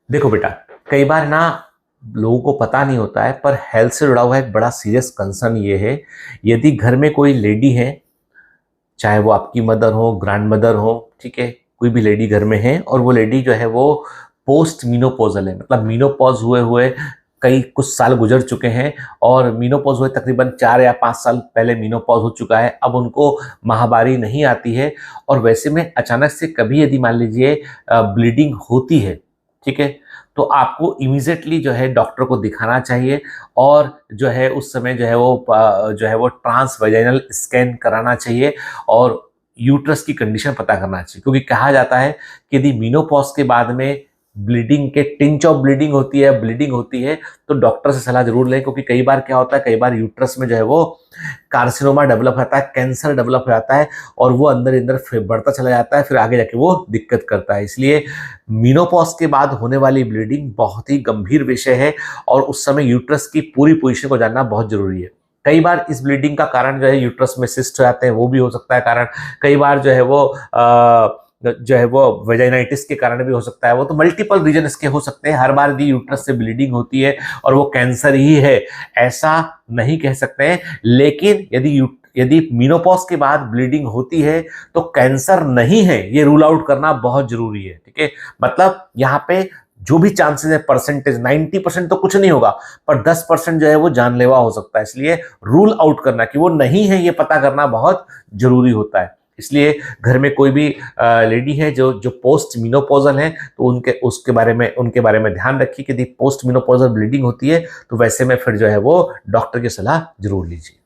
देखो बेटा, कई बार ना लोगों को पता नहीं होता है, पर हेल्थ से जुड़ा हुआ एक बड़ा सीरियस कंसर्न ये है। यदि घर में कोई लेडी है, चाहे वो आपकी मदर हो, ग्रैंड मदर हो, ठीक है, कोई भी लेडी घर में है और वो लेडी जो है वो पोस्ट मीनोपॉजल है, मतलब मीनोपॉज हुए हुए कई कुछ साल गुजर चुके हैं और मीनोपॉज हुए तकरीबन 4 या 5 साल पहले मीनोपॉज हो चुका है, अब उनको माहवारी नहीं आती है और वैसे में अचानक से कभी यदि मान लीजिए ब्लीडिंग होती है, ठीक है, तो आपको इमीडिएटली जो है डॉक्टर को दिखाना चाहिए और जो है उस समय जो है वो ट्रांस वेजाइनल स्कैन कराना चाहिए और यूट्रस की कंडीशन पता करना चाहिए, क्योंकि कहा जाता है कि यदि मीनोपॉज के बाद में ब्लीडिंग के टिंच ऑफ ब्लीडिंग होती है तो डॉक्टर से सलाह जरूर लें, क्योंकि कई बार क्या होता है, कई बार यूट्रस में जो है वो कार्सिनोमा डेवलप होता है, कैंसर डेवलप हो जाता है और वो अंदर अंदर फिर बढ़ता चला जाता है, फिर आगे जाके वो दिक्कत करता है। इसलिए मीनोपॉज के बाद होने वाली ब्लीडिंग बहुत ही गंभीर विषय है और उस समय यूट्रस की पूरी पोजीशन को जानना बहुत जरूरी है। कई बार इस ब्लीडिंग का कारण जो है यूट्रस में सिस्ट हो जाते हैं, वो भी हो सकता है कारण। कई बार जो है वो वेजाइनाइटिस के कारण भी हो सकता है, वो तो मल्टीपल रीजन इसके हो सकते हैं। हर बार यदि यूट्रस से ब्लीडिंग होती है और वो कैंसर ही है, ऐसा नहीं कह सकते हैं। लेकिन यदि मीनोपॉज के बाद ब्लीडिंग होती है तो कैंसर नहीं है, ये रूल आउट करना बहुत जरूरी है, ठीक है। मतलब यहाँ पे जो भी चांसेस है परसेंटेज 90% तो कुछ नहीं होगा, पर 10% जो है वो जानलेवा हो सकता है। इसलिए रूल आउट करना कि वो नहीं है, ये पता करना बहुत जरूरी होता है। इसलिए घर में कोई भी लेडी है जो जो पोस्ट मिनोपॉजल है, तो उनके बारे में ध्यान रखिए कि यदि पोस्ट मिनोपॉजल ब्लीडिंग होती है तो वैसे में फिर जो है वो डॉक्टर की सलाह जरूर लीजिए।